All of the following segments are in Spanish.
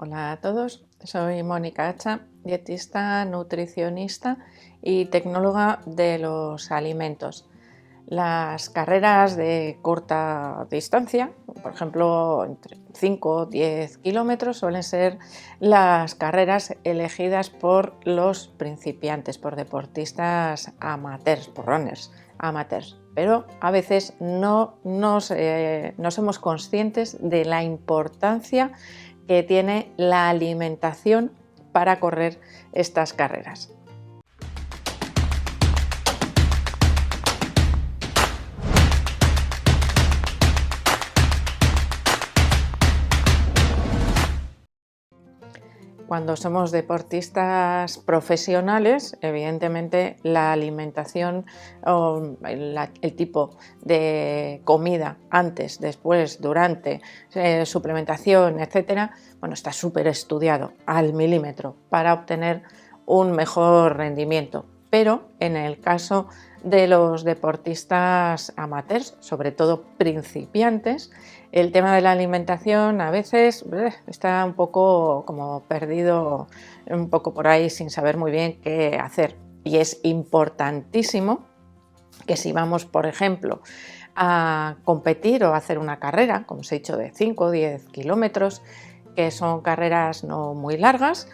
Hola a todos, soy Mónica Hacha, dietista, nutricionista y tecnóloga de los alimentos. Las carreras de corta distancia, por ejemplo, entre 5 o 10 kilómetros, suelen ser las carreras elegidas por los principiantes, por deportistas amateurs, por runners amateurs. Pero a veces no somos conscientes de la importancia que tiene la alimentación para correr estas carreras. Cuando somos deportistas profesionales, evidentemente la alimentación o el tipo de comida antes, después, durante, suplementación, etcétera, bueno, está súper estudiado al milímetro para obtener un mejor rendimiento. Pero en el caso de los deportistas amateurs, sobre todo principiantes, el tema de la alimentación a veces está un poco como perdido, un poco por ahí sin saber muy bien qué hacer. Y es importantísimo que si vamos, por ejemplo, a competir o a hacer una carrera, como os he dicho, de 5 o 10 kilómetros, que son carreras no muy largas,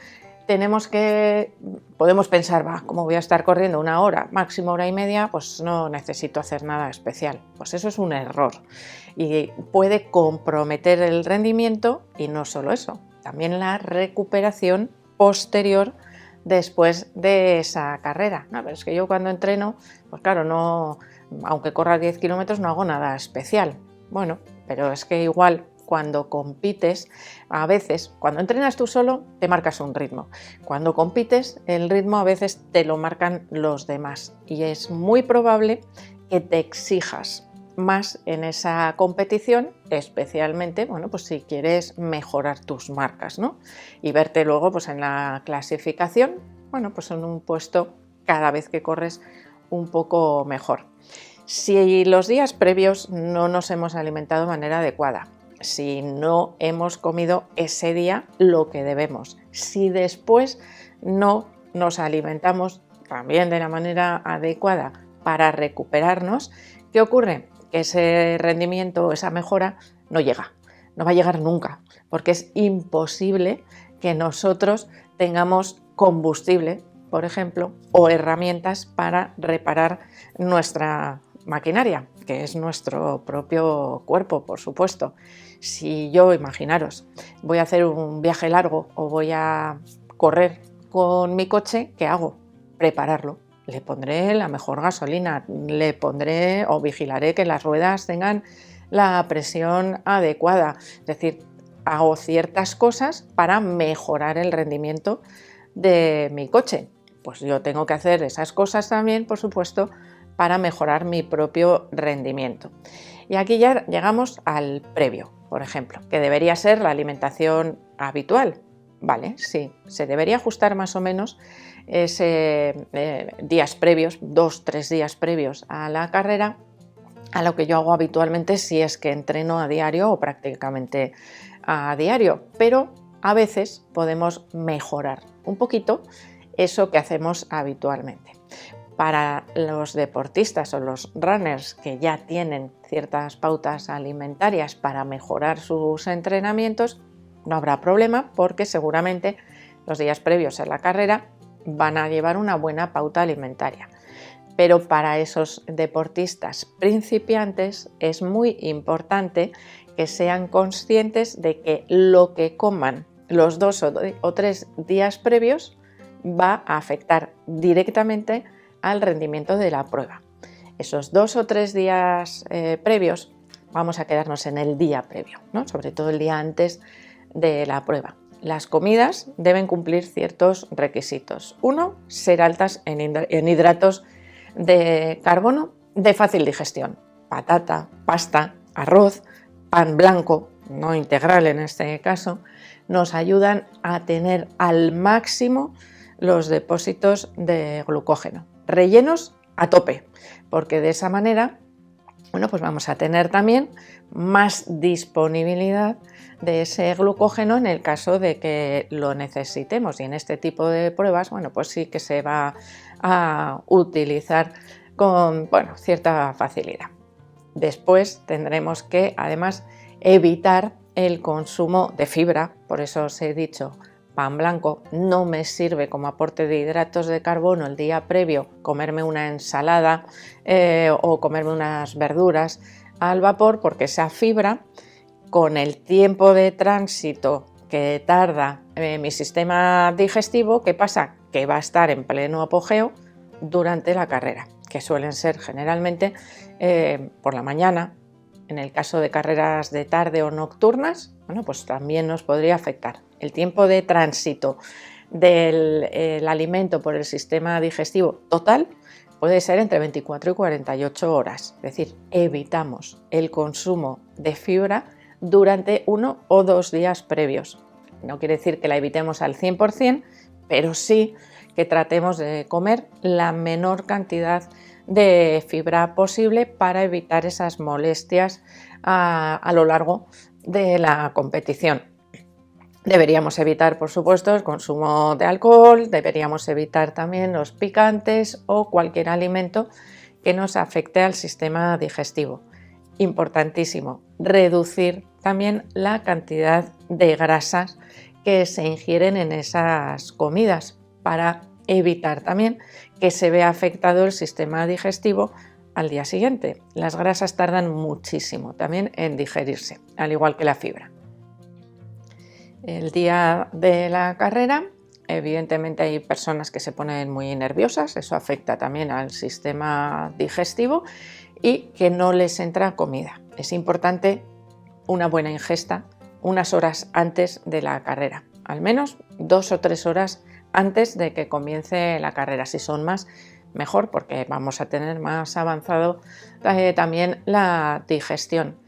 podemos pensar, ¿cómo voy a estar corriendo una hora, máximo hora y media? Pues no necesito hacer nada especial. Pues eso es un error y puede comprometer el rendimiento y no solo eso, también la recuperación posterior después de esa carrera. No, pero es que yo cuando entreno, pues claro, aunque corra 10 kilómetros no hago nada especial. Bueno, pero es que igual cuando compites, a veces, cuando entrenas tú solo, te marcas un ritmo. Cuando compites, el ritmo a veces te lo marcan los demás y es muy probable que te exijas más en esa competición, especialmente, bueno, pues si quieres mejorar tus marcas, ¿no? Y verte luego, pues en la clasificación, bueno, pues en un puesto cada vez que corres un poco mejor. Si los días previos no nos hemos alimentado de manera adecuada, si no hemos comido ese día lo que debemos, si después no nos alimentamos también de la manera adecuada para recuperarnos, ¿qué ocurre? Que ese rendimiento, esa mejora no llega, no va a llegar nunca, porque es imposible que nosotros tengamos combustible, por ejemplo, o herramientas para reparar nuestra maquinaria, que es nuestro propio cuerpo, por supuesto. Si yo, imaginaros, voy a hacer un viaje largo o voy a correr con mi coche, ¿qué hago? Prepararlo. Le pondré la mejor gasolina, le pondré o vigilaré que las ruedas tengan la presión adecuada. Es decir, hago ciertas cosas para mejorar el rendimiento de mi coche. Pues yo tengo que hacer esas cosas también, por supuesto, para mejorar mi propio rendimiento. Y aquí ya llegamos al previo, por ejemplo, que debería ser la alimentación habitual. Vale, sí, se debería ajustar más o menos días previos, 2-3 días previos a la carrera, a lo que yo hago habitualmente si es que entreno a diario o prácticamente a diario, pero a veces podemos mejorar un poquito eso que hacemos habitualmente. Para los deportistas o los runners que ya tienen ciertas pautas alimentarias para mejorar sus entrenamientos, no habrá problema porque seguramente los días previos a la carrera van a llevar una buena pauta alimentaria. Pero para esos deportistas principiantes es muy importante que sean conscientes de que lo que coman los 2 o 3 días previos va a afectar directamente al rendimiento de la prueba. Esos 2 o 3 días previos, vamos a quedarnos en el día previo, ¿no? Sobre todo el día antes de la prueba. Las comidas deben cumplir ciertos requisitos. Uno, ser altas en hidratos de carbono de fácil digestión. Patata, pasta, arroz, pan blanco, no integral en este caso, nos ayudan a tener al máximo los depósitos de glucógeno, rellenos a tope, porque de esa manera, bueno, pues vamos a tener también más disponibilidad de ese glucógeno en el caso de que lo necesitemos, y en este tipo de pruebas, bueno, pues sí que se va a utilizar con, bueno, cierta facilidad. Después tendremos que además evitar el consumo de fibra, por eso os he dicho pan blanco. No me sirve como aporte de hidratos de carbono el día previo comerme una ensalada o comerme unas verduras al vapor, porque esa fibra, con el tiempo de tránsito que tarda mi sistema digestivo, ¿qué pasa? Que va a estar en pleno apogeo durante la carrera, que suelen ser generalmente por la mañana. En el caso de carreras de tarde o nocturnas, bueno, pues también nos podría afectar. El tiempo de tránsito del alimento por el sistema digestivo total puede ser entre 24 y 48 horas. Es decir, evitamos el consumo de fibra durante 1 o 2 días previos. No quiere decir que la evitemos al 100%, pero sí que tratemos de comer la menor cantidad de fibra posible para evitar esas molestias a lo largo de la competición. Deberíamos evitar, por supuesto, el consumo de alcohol, deberíamos evitar también los picantes o cualquier alimento que nos afecte al sistema digestivo. Importantísimo, reducir también la cantidad de grasas que se ingieren en esas comidas para evitar también que se vea afectado el sistema digestivo al día siguiente. Las grasas tardan muchísimo también en digerirse, al igual que la fibra. El día de la carrera, evidentemente hay personas que se ponen muy nerviosas, eso afecta también al sistema digestivo y que no les entra comida. Es importante una buena ingesta unas horas antes de la carrera, al menos 2 o 3 horas antes de que comience la carrera. Si son más, mejor, porque vamos a tener más avanzado también la digestión.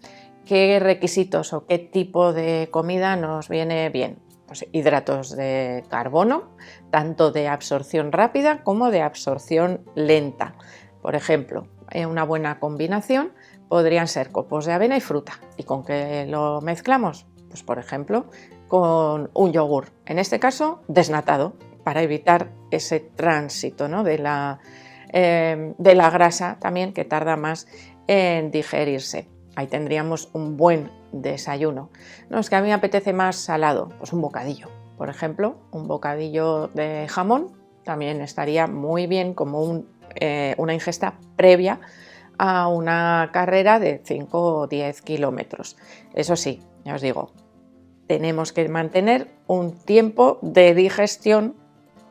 ¿Qué requisitos o qué tipo de comida nos viene bien? Pues hidratos de carbono, tanto de absorción rápida como de absorción lenta. Por ejemplo, una buena combinación podrían ser copos de avena y fruta. ¿Y con qué lo mezclamos? Pues por ejemplo, con un yogur, en este caso desnatado, para evitar ese tránsito, ¿no?, de la grasa también, que tarda más en digerirse. Ahí tendríamos un buen desayuno. No, es que a mí me apetece más salado, pues un bocadillo. Por ejemplo, un bocadillo de jamón también estaría muy bien como una ingesta previa a una carrera de 5 o 10 kilómetros. Eso sí, ya os digo, tenemos que mantener un tiempo de digestión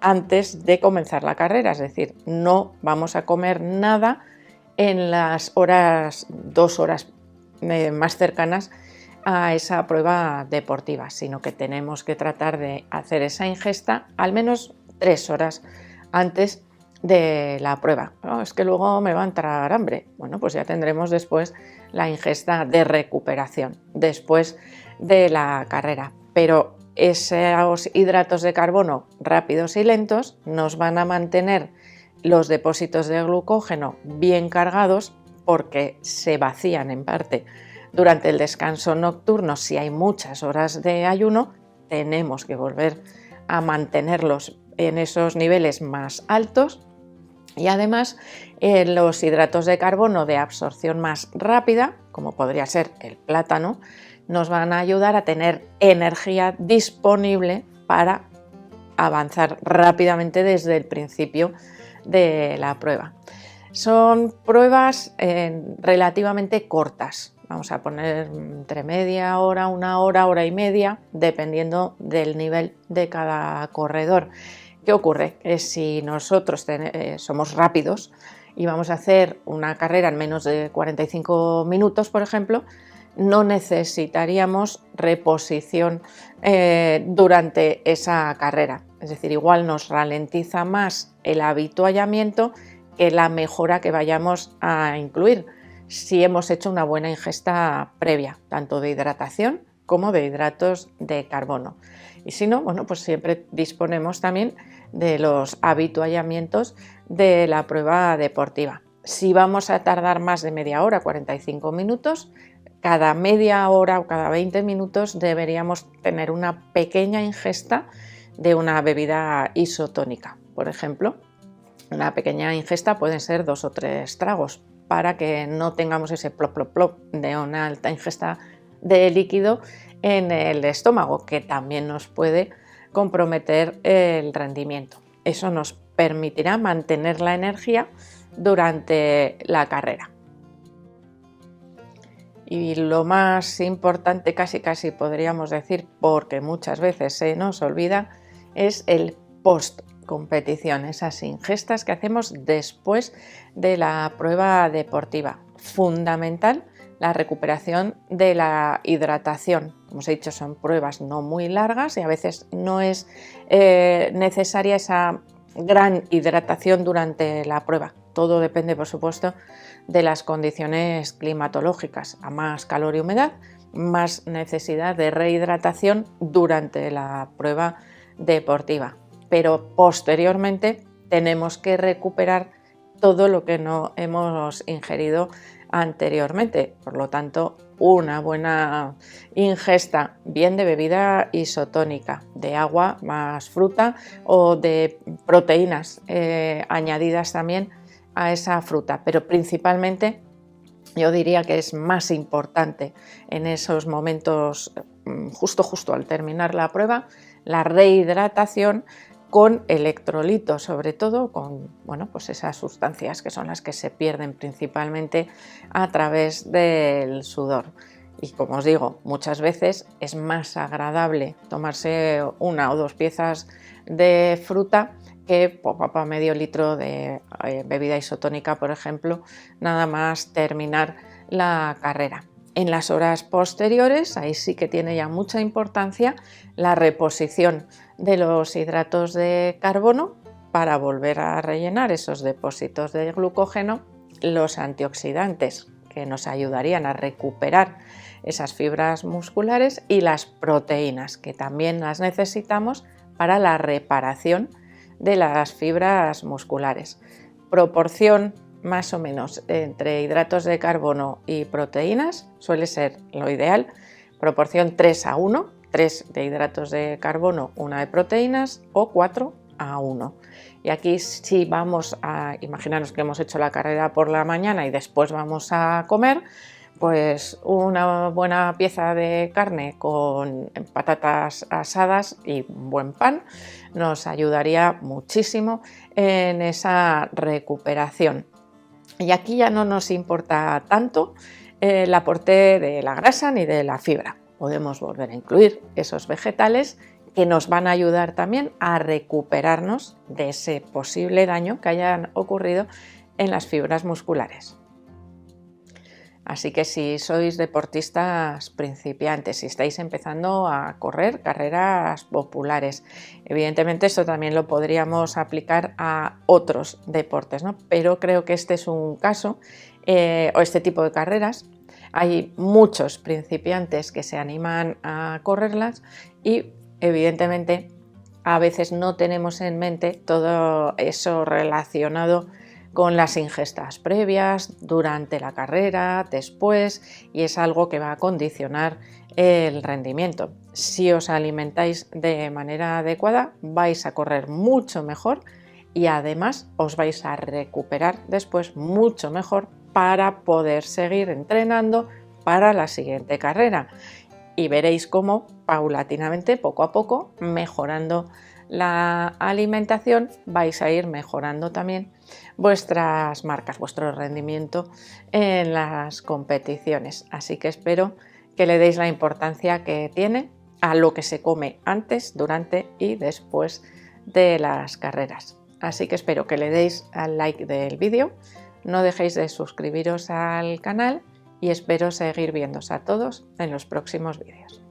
antes de comenzar la carrera, es decir, no vamos a comer nada en las 2 horas más cercanas a esa prueba deportiva, sino que tenemos que tratar de hacer esa ingesta al menos 3 horas antes de la prueba. No, es que luego me va a entrar hambre. Bueno, pues ya tendremos después la ingesta de recuperación después de la carrera, pero esos hidratos de carbono rápidos y lentos nos van a mantener los depósitos de glucógeno bien cargados, porque se vacían en parte durante el descanso nocturno. Si hay muchas horas de ayuno, tenemos que volver a mantenerlos en esos niveles más altos, y además los hidratos de carbono de absorción más rápida, como podría ser el plátano, nos van a ayudar a tener energía disponible para avanzar rápidamente desde el principio de la prueba. Son pruebas relativamente cortas, vamos a poner entre media hora, 1 hora, hora y media, dependiendo del nivel de cada corredor. ¿Qué ocurre? Que si nosotros somos rápidos y vamos a hacer una carrera en menos de 45 minutos, por ejemplo, no necesitaríamos reposición durante esa carrera. Es decir, igual nos ralentiza más el avituallamiento que la mejora que vayamos a incluir si hemos hecho una buena ingesta previa, tanto de hidratación como de hidratos de carbono. Y si no, bueno, pues siempre disponemos también de los avituallamientos de la prueba deportiva. Si vamos a tardar más de media hora, 45 minutos, cada media hora o cada 20 minutos deberíamos tener una pequeña ingesta de una bebida isotónica. Por ejemplo, una pequeña ingesta pueden ser 2 o 3 tragos para que no tengamos ese plop, plop, plop de una alta ingesta de líquido en el estómago, que también nos puede comprometer el rendimiento. Eso nos permitirá mantener la energía durante la carrera. Y lo más importante, casi podríamos decir, porque muchas veces se nos olvida, es el post competición, esas ingestas que hacemos después de la prueba deportiva. Fundamental la recuperación de la hidratación. Como os he dicho, son pruebas no muy largas y a veces no es necesaria esa gran hidratación durante la prueba. Todo depende, por supuesto, de las condiciones climatológicas. A más calor y humedad, más necesidad de rehidratación durante la prueba deportiva. Pero posteriormente tenemos que recuperar todo lo que no hemos ingerido anteriormente. Por lo tanto, una buena ingesta, bien de bebida isotónica, de agua más fruta o de proteínas añadidas también a esa fruta, pero principalmente yo diría que es más importante en esos momentos justo al terminar la prueba, la rehidratación con electrolitos, sobre todo con pues esas sustancias que son las que se pierden principalmente a través del sudor. Y como os digo, muchas veces es más agradable tomarse 1 o 2 piezas de fruta que medio litro de bebida isotónica, por ejemplo, nada más terminar la carrera. En las horas posteriores, ahí sí que tiene ya mucha importancia la reposición de los hidratos de carbono para volver a rellenar esos depósitos de glucógeno, los antioxidantes que nos ayudarían a recuperar esas fibras musculares y las proteínas que también las necesitamos para la reparación de las fibras musculares. Proporción más o menos entre hidratos de carbono y proteínas suele ser lo ideal, proporción 3:1, 3 de hidratos de carbono, 1 de proteínas o 4:1. Y aquí si vamos a imaginaros que hemos hecho la carrera por la mañana y después vamos a comer, pues una buena pieza de carne con patatas asadas y un buen pan nos ayudaría muchísimo en esa recuperación. Y aquí ya no nos importa tanto el aporte de la grasa ni de la fibra. Podemos volver a incluir esos vegetales que nos van a ayudar también a recuperarnos de ese posible daño que haya ocurrido en las fibras musculares. Así que si sois deportistas principiantes, si estáis empezando a correr carreras populares, evidentemente esto también lo podríamos aplicar a otros deportes, ¿no? Pero creo que este es un caso, o este tipo de carreras. Hay muchos principiantes que se animan a correrlas y evidentemente a veces no tenemos en mente todo eso relacionado con las ingestas previas, durante la carrera, después, y es algo que va a condicionar el rendimiento. Si os alimentáis de manera adecuada, vais a correr mucho mejor y además os vais a recuperar después mucho mejor para poder seguir entrenando para la siguiente carrera. Y veréis cómo paulatinamente, poco a poco, mejorando la alimentación, vais a ir mejorando también vuestras marcas, vuestro rendimiento en las competiciones. Así que espero que le deis la importancia que tiene a lo que se come antes, durante y después de las carreras. Así que espero que le deis al like del vídeo, no dejéis de suscribiros al canal y espero seguir viéndoos a todos en los próximos vídeos.